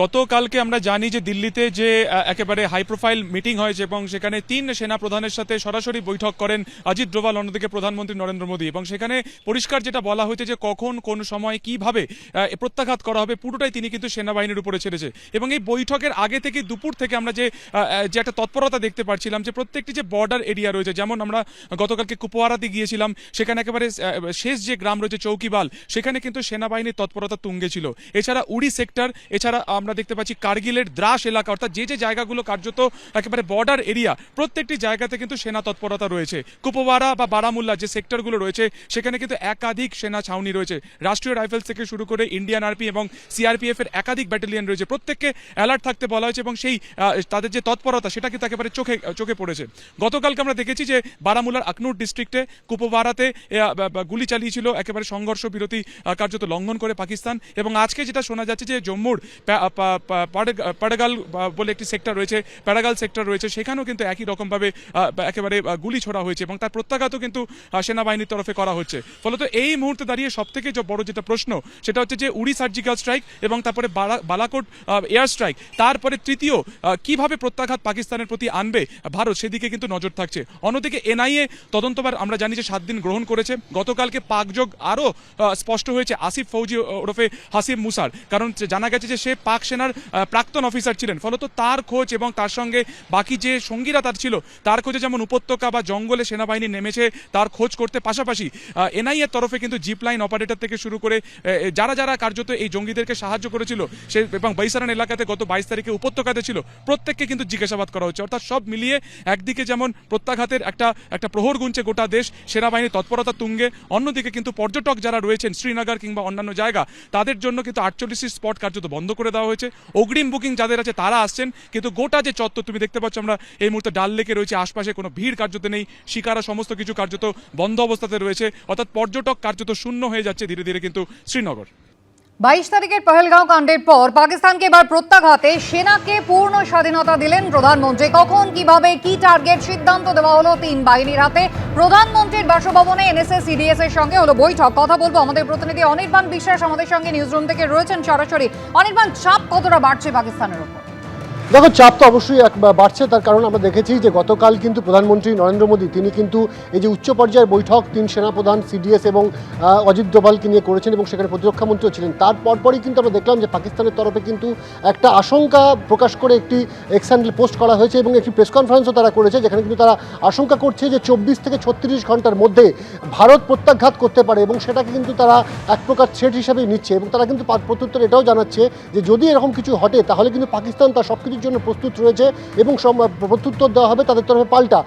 গতকালকে আমরা জানি যে দিল্লিতে যে একেবারে হাই প্রোফাইল মিটিং হয়েছে এবং সেখানে 3 সেনা প্রধানের সাথে সরাসরি বৈঠক করেন অজিত ডোভাল, অন্যদিকে প্রধানমন্ত্রী নরেন্দ্র মোদী, এবং সেখানে পরিষ্কার যেটা বলা হয়েছে যে কখন কোন সময় কিভাবে প্রত্যাঘাত করা হবে পুরোটাই তিনি কিন্তু সেনাবাহিনীর উপরে ছেড়েছে। এবং এই বৈঠকের আগে থেকে দুপুর থেকে আমরা যে একটা তৎপরতা দেখতে পাচ্ছিলাম যে প্রত্যেকটি যে বর্ডার এরিয়া রয়েছে, যেমন আমরা গতকালকে কুপওয়ারাতে গিয়েছিলাম, সেখানে একেবারে শেষ যে গ্রাম রয়েছে চৌকিবাল, সেখানে কিন্তু সেনাবাহিনীর তৎপরতা তুঙ্গে ছিল। এছাড়া উড়ি সেক্টর, এছাড়া আমরা দেখতে পাচ্ছি কার্গিলের দ্রাস এলাকা, অর্থাৎ যে জায়গাগুলো কার্যত একেবারে বর্ডার এরিয়া, প্রত্যেকটি জায়গাতে কিন্তু সেনা তৎপরতা রয়েছে। কুপওয়ারা বা বারামুল্লা যে সেক্টরগুলো রয়েছে সেখানে কিন্তু একাধিক সেনা ছাউনি রয়েছে। রাষ্ট্রীয় রাইফেলস থেকে শুরু করে ইন্ডিয়ান আর্মি এবং সিআরপিএফ এর একাধিক ব্যাটালিয়ন রয়েছে, প্রত্যেককে অ্যালার্ট থাকতে বলা হয়েছে এবং সেই তাদের যে তৎপরতা সেটা কিন্তু একেবারে চোখে পড়েছে। গতকালকে আমরা দেখেছি যে বারামুল্লার আখনুর ডিস্ট্রিক্টে কুপওয়ারাতে গুলি চালিয়েছিল একেবারে সংঘর্ষ বিরতি কার্যত লঙ্ঘন করে পাকিস্তান। এবং আজকে যেটা শোনা যাচ্ছে যে জম্মুর পাড়াগাল বলে একটি সেক্টর রয়েছে, প্যারাগাল সেক্টর রয়েছে, সেখানেও কিন্তু একই রকমভাবে একেবারে গুলি ছোড়া হয়েছে এবং তার প্রত্যাঘাতও কিন্তু সেনাবাহিনীর তরফে করা হচ্ছে। ফলত এই মুহূর্তে দাঁড়িয়ে সবথেকে বড় যেটা প্রশ্ন সেটা হচ্ছে যে উড়ি সার্জিক্যাল স্ট্রাইক এবং তারপরে বালাকোট এয়ার স্ট্রাইক, তারপরে তৃতীয় কিভাবে প্রত্যাঘাত পাকিস্তানের প্রতি আনবে ভারত, সেদিকে কিন্তু নজর থাকছে। অন্যদিকে এনআইএ তদন্তবার আমরা জানি যে 7 দিন গ্রহণ করেছে। গতকালকে পাকযোগ আরও স্পষ্ট হয়েছে আসিফ ফৌজি ওরফে হাসিম মুসার, কারণ জানা গেছে যে সে পাক সেনার প্রাক্তন অফিসার ছিলেন। ফলত তার খোঁজ এবং তার সঙ্গে বাকি যে সঙ্গীরা তার ছিল তার খোঁজে যেমন উপত্যকা বা জঙ্গলে সেনাবাহিনী নেমেছে তার খোঁজ করতে, পাশাপাশি এনআইএর তরফে কিন্তু জিপ লাইন অপারেটর থেকে শুরু করে যারা কার্যত এই জঙ্গিদেরকে সাহায্য করেছিল সে এবং বৈসারান এলাকাতে গত 22 তারিখে উপত্যকাতে ছিল, প্রত্যেককে কিন্তু জিজ্ঞাসাবাদ করা হচ্ছে। অর্থাৎ সব মিলিয়ে একদিকে যেমন প্রত্যাঘাতের একটা প্রহর গুনছে গোটা দেশ, সেনাবাহিনীর তৎপরতা তুঙ্গে, অন্যদিকে কিন্তু পর্যটক যারা রয়েছেন শ্রীনগর কিংবা অন্যান্য জায়গা, তাদের জন্য কিন্তু 48টি স্পট কার্যত বন্ধ করে দেওয়া হয়েছে। অগ্রিম বুকিং যাদের আছে তারা আসছেন, কিন্তু গোটা যে চত্বর তুমি দেখতে পাচ্ছ, আমরা এই মুহূর্তে ডাল লেকে রয়েছে, আশপাশে কোনো ভিড় কার্যত নেই, শিকারা সমস্ত কিছু কার্যত বন্ধ অবস্থাতে রয়েছে। অর্থাৎ পর্যটক কার্যত শূন্য হয়ে যাচ্ছে ধীরে ধীরে কিন্তু শ্রীনগর। 22 তারিখের পহেলগাঁও কাণ্ডের পর পাকিস্তানকে এবার প্রত্যাঘাতে সেনাকে পূর্ণ স্বাধীনতা দিলেন প্রধানমন্ত্রী। কখন, কিভাবে, কি টার্গেট, সিদ্ধান্ত দেওয়া হলো 3 বাহিনীর হাতে। প্রধানমন্ত্রীর বাসভবনে এনএসএস সিডিএস এর সঙ্গে হলো বৈঠক। কথা বলবো আমাদের প্রতিনিধি অনির্বাণ বিশ্বাস আমাদের সঙ্গে নিউজরুম থেকে রয়েছেন সরাসরি। অনির্বাণ, চাপ কতটা বাড়ছে পাকিস্তানের উপর? দেখো, চাপ তো অবশ্যই বাড়ছে। তার কারণ আমরা দেখেছি যে গতকাল কিন্তু প্রধানমন্ত্রী নরেন্দ্র মোদী তিনি কিন্তু এই যে উচ্চ পর্যায়ের বৈঠক 3 সেনাপ্রধান, সিডিএস এবং অজিত ডোভালকে নিয়ে করেছেন এবং সেখানে প্রতিরক্ষামন্ত্রীও ছিলেন। তার পরপরই কিন্তু আমরা দেখলাম যে পাকিস্তানের তরফে কিন্তু একটা আশঙ্কা প্রকাশ করে একটি এক্স হ্যান্ডেল পোস্ট করা হয়েছে এবং একটি প্রেস কনফারেন্সও তারা করেছে, যেখানে কিন্তু তারা আশঙ্কা করছে যে 24 থেকে 36 ঘন্টার মধ্যে ভারত প্রত্যাঘাত করতে পারে এবং সেটাকে কিন্তু তারা এক প্রকার থ্রেট হিসেবেই নিচ্ছে। এবং তারা কিন্তু প্রত্যুত্তর এটাও জানাচ্ছে যে যদি এরকম কিছু ঘটে তাহলে কিন্তু পাকিস্তান তার সবকিছু জন্য প্রস্তুত রয়েছে এবং প্রত্যুত্তর দেওয়া হবে তাদের তরফে পাল্টা।